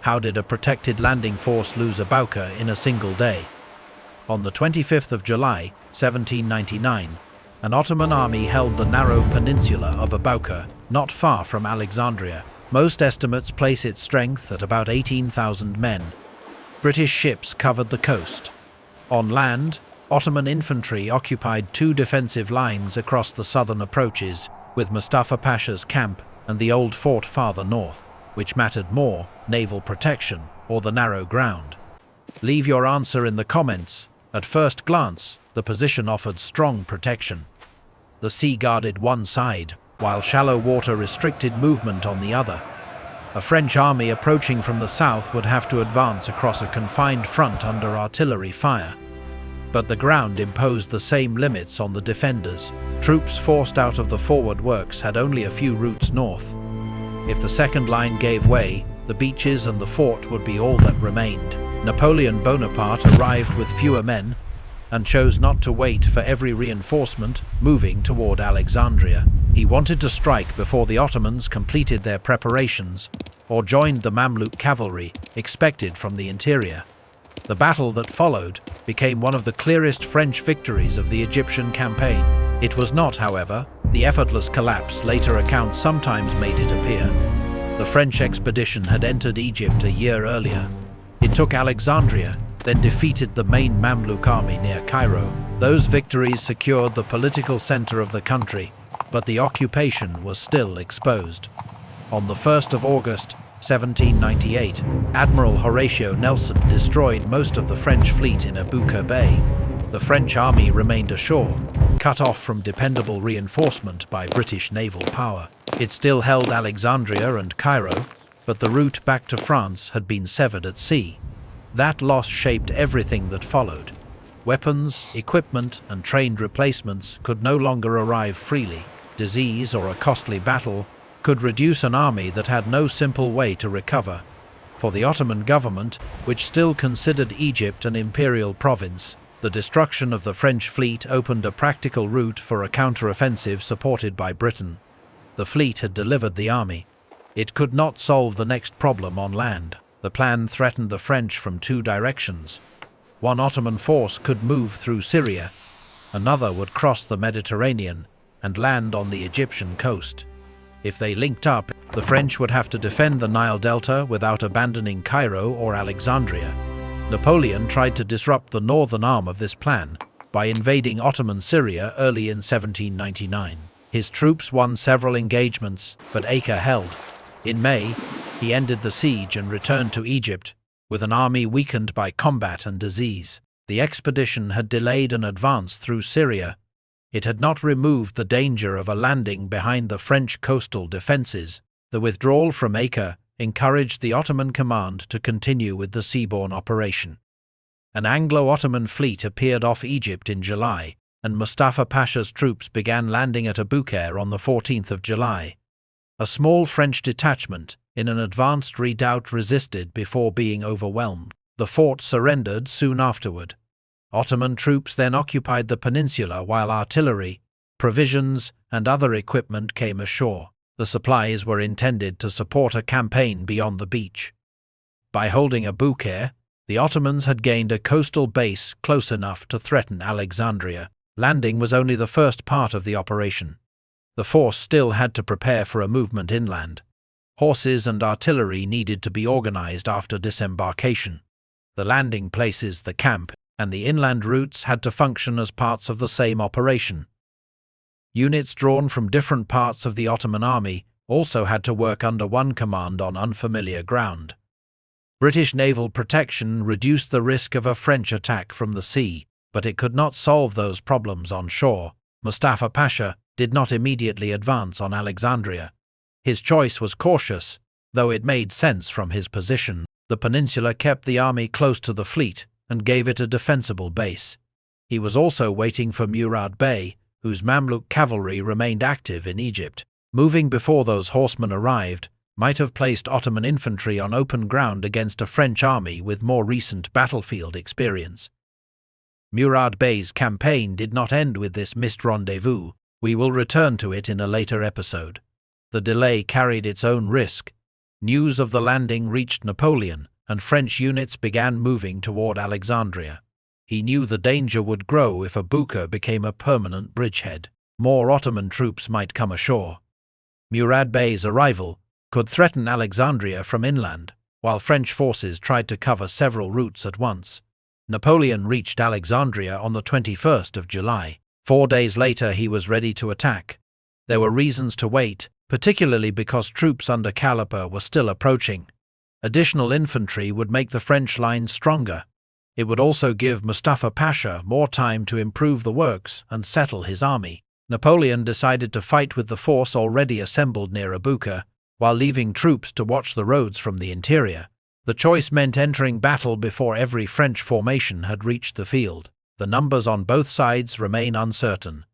How did a protected landing force lose Aboukir in a single day? On the 25th of July, 1799, an Ottoman army held the narrow peninsula of Aboukir, not far from Alexandria. Most estimates place its strength at about 18,000 men. British ships covered the coast. On land, Ottoman infantry occupied two defensive lines across the southern approaches, with Mustafa Pasha's camp and the old fort farther north. Which mattered more, naval protection or the narrow ground? Leave your answer in the comments. At first glance, the position offered strong protection. The sea guarded one side, while shallow water restricted movement on the other. A French army approaching from the south would have to advance across a confined front under artillery fire. But the ground imposed the same limits on the defenders. Troops forced out of the forward works had only a few routes north. If the second line gave way, the beaches and the fort would be all that remained. Napoleon Bonaparte arrived with fewer men and chose not to wait for every reinforcement moving toward Alexandria. He wanted to strike before the Ottomans completed their preparations or joined the Mamluk cavalry expected from the interior. The battle that followed became one of the clearest French victories of the Egyptian campaign. It was not, however, the effortless collapse later accounts sometimes made it appear. The French expedition had entered Egypt a year earlier. It took Alexandria, then defeated the main Mamluk army near Cairo. Those victories secured the political center of the country, but the occupation was still exposed. On the 1st of August, 1798, Admiral Horatio Nelson destroyed most of the French fleet in Aboukir Bay. The French army remained ashore, cut off from dependable reinforcement by British naval power. It still held Alexandria and Cairo, but the route back to France had been severed at sea. That loss shaped everything that followed. Weapons, equipment, and trained replacements could no longer arrive freely. Disease or a costly battle could reduce an army that had no simple way to recover. For the Ottoman government, which still considered Egypt an imperial province, the destruction of the French fleet opened a practical route for a counter-offensive supported by Britain. The fleet had delivered the army. It could not solve the next problem on land. The plan threatened the French from two directions. One Ottoman force could move through Syria. Another would cross the Mediterranean and land on the Egyptian coast. If they linked up, the French would have to defend the Nile Delta without abandoning Cairo or Alexandria. Napoleon tried to disrupt the northern arm of this plan by invading Ottoman Syria early in 1799. His troops won several engagements, but Acre held. In May, he ended the siege and returned to Egypt, with an army weakened by combat and disease. The expedition had delayed an advance through Syria. It had not removed the danger of a landing behind the French coastal defenses. The withdrawal from Acre encouraged the Ottoman command to continue with the seaborne operation. An Anglo-Ottoman fleet appeared off Egypt in July, and Mustafa Pasha's troops began landing at Aboukir on the 14th of July. A small French detachment, in an advanced redoubt, resisted before being overwhelmed. The fort surrendered soon afterward. Ottoman troops then occupied the peninsula while artillery, provisions, and other equipment came ashore. The supplies were intended to support a campaign beyond the beach. By holding Aboukir, the Ottomans had gained a coastal base close enough to threaten Alexandria. Landing was only the first part of the operation. The force still had to prepare for a movement inland. Horses and artillery needed to be organized after disembarkation. The landing places, the camp, and the inland routes had to function as parts of the same operation. Units drawn from different parts of the Ottoman army also had to work under one command on unfamiliar ground. British naval protection reduced the risk of a French attack from the sea, but it could not solve those problems on shore. Mustafa Pasha did not immediately advance on Alexandria. His choice was cautious, though it made sense from his position. The peninsula kept the army close to the fleet and gave it a defensible base. He was also waiting for Murat Bey, whose Mamluk cavalry remained active in Egypt. Moving before those horsemen arrived might have placed Ottoman infantry on open ground against a French army with more recent battlefield experience. Murat Bey's campaign did not end with this missed rendezvous. We will return to it in a later episode. The delay carried its own risk. News of the landing reached Napoleon, and French units began moving toward Alexandria. He knew the danger would grow if Aboukir became a permanent bridgehead. More Ottoman troops might come ashore. Murad Bey's arrival could threaten Alexandria from inland, while French forces tried to cover several routes at once. Napoleon reached Alexandria on the 21st of July. 4 days later he was ready to attack. There were reasons to wait, particularly because troops under Caliper were still approaching. Additional infantry would make the French lines stronger. It would also give Mustafa Pasha more time to improve the works and settle his army. Napoleon decided to fight with the force already assembled near Aboukir, while leaving troops to watch the roads from the interior. The choice meant entering battle before every French formation had reached the field. The numbers on both sides remain uncertain.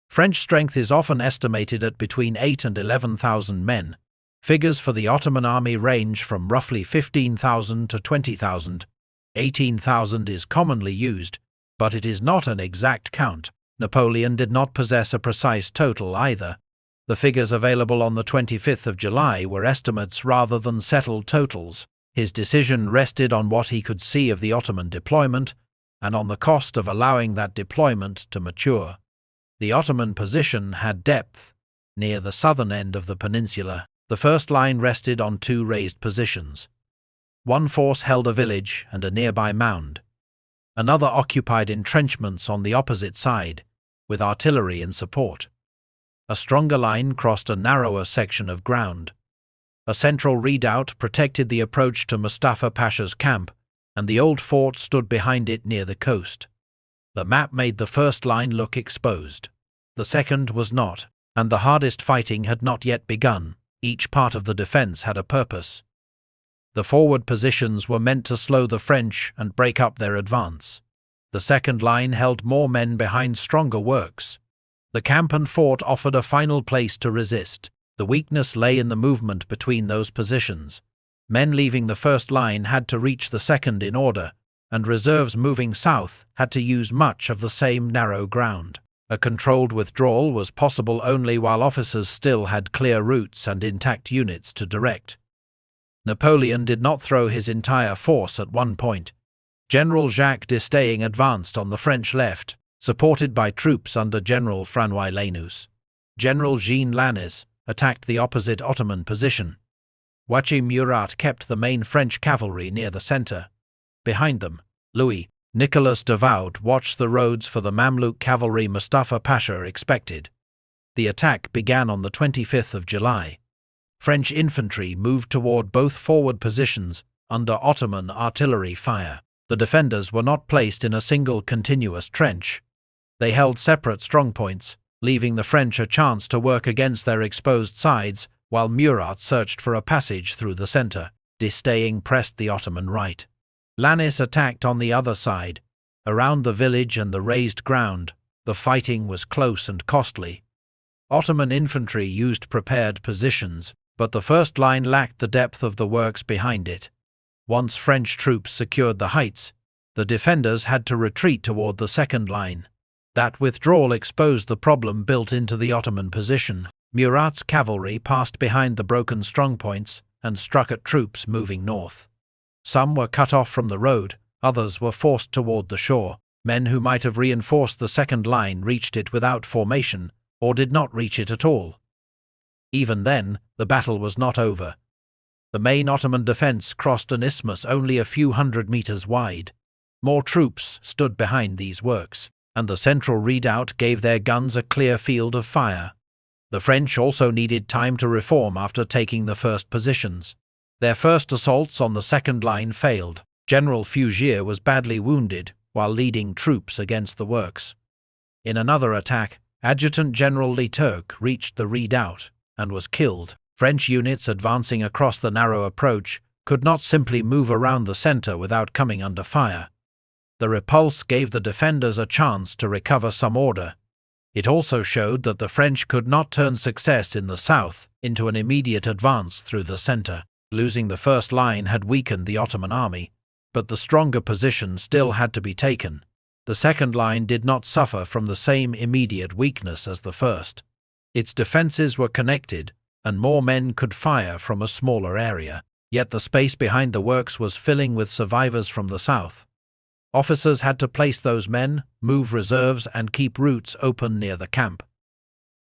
French strength is often estimated at between 8,000 and 11,000 men. Figures for the Ottoman army range from roughly 15,000 to 20,000. 18,000 is commonly used, but it is not an exact count. Napoleon did not possess a precise total either. The figures available on the 25th of July were estimates rather than settled totals. His decision rested on what he could see of the Ottoman deployment and on the cost of allowing that deployment to mature. The Ottoman position had depth. Near the southern end of the peninsula, the first line rested on 2 raised positions. One force held a village and a nearby mound. Another occupied entrenchments on the opposite side, with artillery in support. A stronger line crossed a narrower section of ground. A central redoubt protected the approach to Mustafa Pasha's camp, and the old fort stood behind it near the coast. The map made the first line look exposed. The second was not, and the hardest fighting had not yet begun. Each part of the defense had a purpose. The forward positions were meant to slow the French and break up their advance. The second line held more men behind stronger works. The camp and fort offered a final place to resist. The weakness lay in the movement between those positions. Men leaving the first line had to reach the second in order, and reserves moving south had to use much of the same narrow ground. A controlled withdrawal was possible only while officers still had clear routes and intact units to direct. Napoleon did not throw his entire force at one point. General Jacques d'Estaing advanced on the French left, supported by troops under General François Lanusse. General Jean Lannes attacked the opposite Ottoman position. Joachim Murat kept the main French cavalry near the centre. Behind them, Louis Nicolas Davout watched the roads for the Mamluk cavalry Mustafa Pasha expected. The attack began on the 25th of July. French infantry moved toward both forward positions under Ottoman artillery fire. The defenders were not placed in a single continuous trench. They held separate strongpoints, leaving the French a chance to work against their exposed sides while Murat searched for a passage through the centre. D'Estaing pressed the Ottoman right. Lannes attacked on the other side. Around the village and the raised ground, the fighting was close and costly. Ottoman infantry used prepared positions, but the first line lacked the depth of the works behind it. Once French troops secured the heights, the defenders had to retreat toward the second line. That withdrawal exposed the problem built into the Ottoman position. Murat's cavalry passed behind the broken strongpoints and struck at troops moving north. Some were cut off from the road, others were forced toward the shore. Men who might have reinforced the second line reached it without formation, or did not reach it at all. Even then, the battle was not over. The main Ottoman defense crossed an isthmus only a few hundred meters wide. More troops stood behind these works, and the central redoubt gave their guns a clear field of fire. The French also needed time to reform after taking the first positions. Their first assaults on the second line failed. General Fougier was badly wounded while leading troops against the works. In another attack, Adjutant General Leturc reached the redoubt and was killed. French units advancing across the narrow approach could not simply move around the centre without coming under fire. The repulse gave the defenders a chance to recover some order. It also showed that the French could not turn success in the south into an immediate advance through the centre. Losing the first line had weakened the Ottoman army, but the stronger position still had to be taken. The second line did not suffer from the same immediate weakness as the first. Its defences were connected, and more men could fire from a smaller area. Yet the space behind the works was filling with survivors from the south. Officers had to place those men, move reserves, and keep routes open near the camp.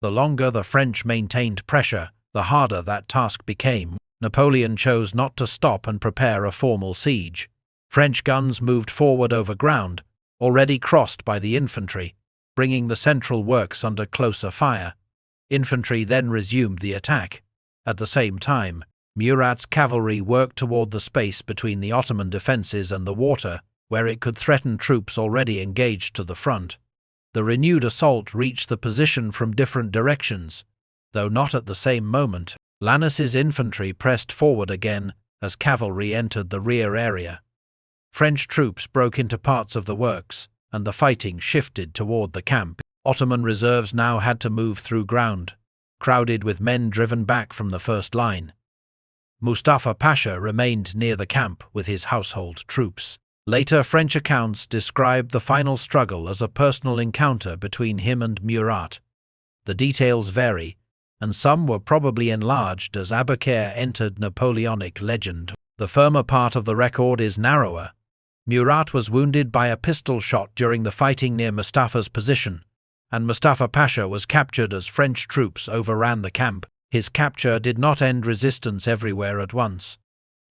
The longer the French maintained pressure, the harder that task became. Napoleon chose not to stop and prepare a formal siege. French guns moved forward over ground, already crossed by the infantry, bringing the central works under closer fire. Infantry then resumed the attack. At the same time, Murat's cavalry worked toward the space between the Ottoman defences and the water, where it could threaten troops already engaged to the front. The renewed assault reached the position from different directions, though not at the same moment. Lannes's infantry pressed forward again as cavalry entered the rear area. French troops broke into parts of the works, and the fighting shifted toward the camp. Ottoman reserves now had to move through ground, crowded with men driven back from the first line. Mustafa Pasha remained near the camp with his household troops. Later French accounts described the final struggle as a personal encounter between him and Murat. The details vary, and some were probably enlarged as Abukir entered Napoleonic legend. The firmer part of the record is narrower. Murat was wounded by a pistol shot during the fighting near Mustafa's position, and Mustafa Pasha was captured as French troops overran the camp. His capture did not end resistance everywhere at once.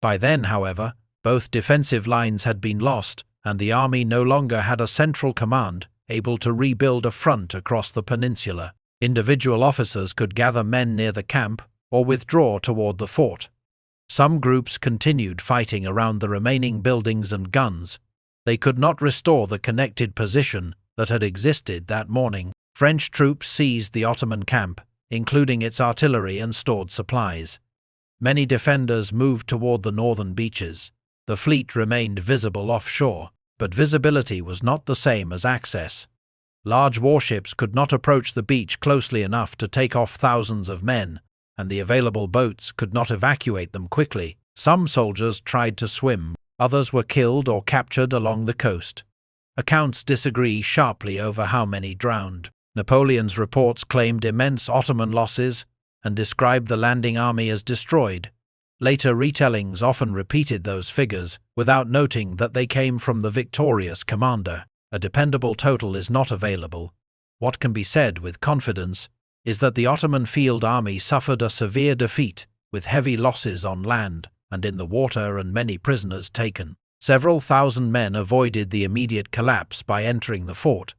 By then, however, both defensive lines had been lost, and the army no longer had a central command able to rebuild a front across the peninsula. Individual officers could gather men near the camp or withdraw toward the fort. Some groups continued fighting around the remaining buildings and guns. They could not restore the connected position that had existed that morning. French troops seized the Ottoman camp, including its artillery and stored supplies. Many defenders moved toward the northern beaches. The fleet remained visible offshore, but visibility was not the same as access. Large warships could not approach the beach closely enough to take off thousands of men, and the available boats could not evacuate them quickly. Some soldiers tried to swim, others were killed or captured along the coast. Accounts disagree sharply over how many drowned. Napoleon's reports claimed immense Ottoman losses and described the landing army as destroyed. Later retellings often repeated those figures without noting that they came from the victorious commander. A dependable total is not available. What can be said with confidence is that the Ottoman field army suffered a severe defeat, with heavy losses on land and in the water and many prisoners taken. Several thousand men avoided the immediate collapse by entering the fort.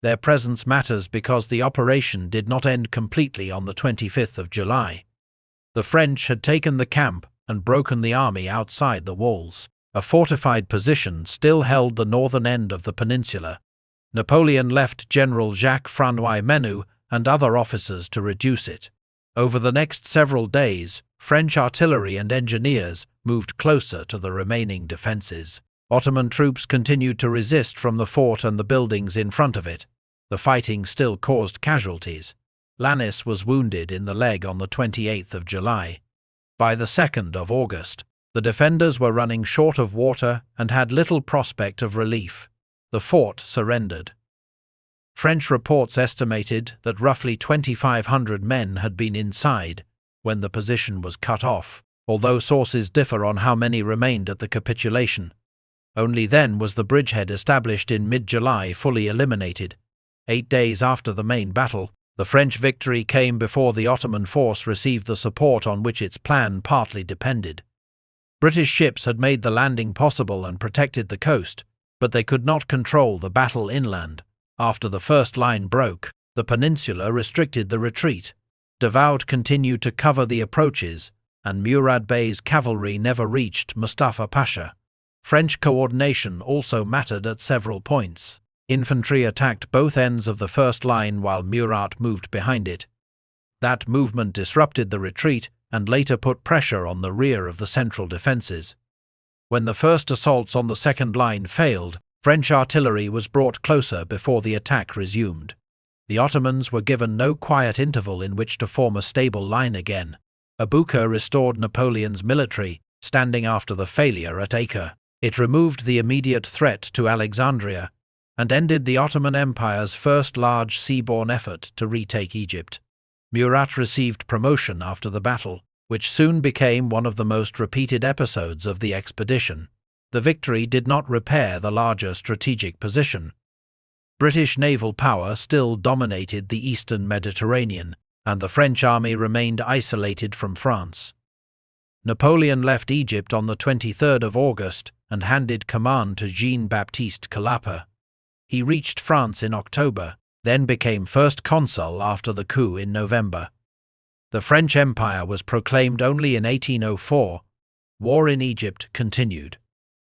Their presence matters because the operation did not end completely on the 25th of July. The French had taken the camp and broken the army outside the walls. A fortified position still held the northern end of the peninsula. Napoleon left General Jacques-François Menou and other officers to reduce it. Over the next several days, French artillery and engineers moved closer to the remaining defences. Ottoman troops continued to resist from the fort and the buildings in front of it. The fighting still caused casualties. Lannes was wounded in the leg on the 28th of July. By the 2nd of August, the defenders were running short of water and had little prospect of relief. The fort surrendered. French reports estimated that roughly 2,500 men had been inside when the position was cut off, although sources differ on how many remained at the capitulation. Only then was the bridgehead established in mid-July fully eliminated. 8 days after the main battle, the French victory came before the Ottoman force received the support on which its plan partly depended. British ships had made the landing possible and protected the coast, but they could not control the battle inland. After the first line broke, the peninsula restricted the retreat. Davout continued to cover the approaches, and Murad Bey's cavalry never reached Mustafa Pasha. French coordination also mattered at several points. Infantry attacked both ends of the first line while Murat moved behind it. That movement disrupted the retreat and later put pressure on the rear of the central defences. When the first assaults on the second line failed, French artillery was brought closer before the attack resumed. The Ottomans were given no quiet interval in which to form a stable line again. Abukir restored Napoleon's military, standing after the failure at Acre. It removed the immediate threat to Alexandria and ended the Ottoman Empire's first large seaborne effort to retake Egypt. Murat received promotion after the battle, which soon became one of the most repeated episodes of the expedition. The victory did not repair the larger strategic position. British naval power still dominated the eastern Mediterranean, and the French army remained isolated from France. Napoleon left Egypt on the 23rd of August and handed command to Jean-Baptiste Callapert. He reached France in October, then became first consul after the coup in November. The French Empire was proclaimed only in 1804. War in Egypt continued.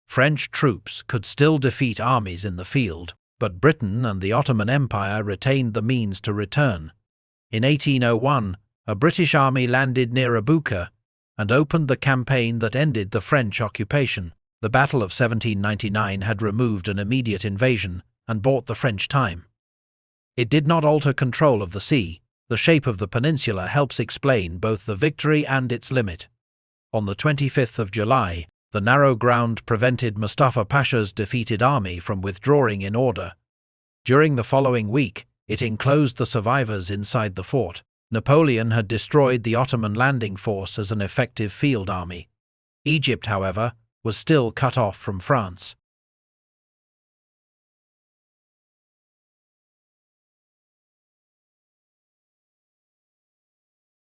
French troops could still defeat armies in the field, but Britain and the Ottoman Empire retained the means to return. In 1801, a British army landed near Aboukir and opened the campaign that ended the French occupation. The Battle of 1799 had removed an immediate invasion and bought the French time. It did not alter control of the sea. The shape of the peninsula helps explain both the victory and its limit. On the 25th of July, the narrow ground prevented Mustafa Pasha's defeated army from withdrawing in order. During the following week, it enclosed the survivors inside the fort. Napoleon had destroyed the Ottoman landing force as an effective field army. Egypt, however, was still cut off from France.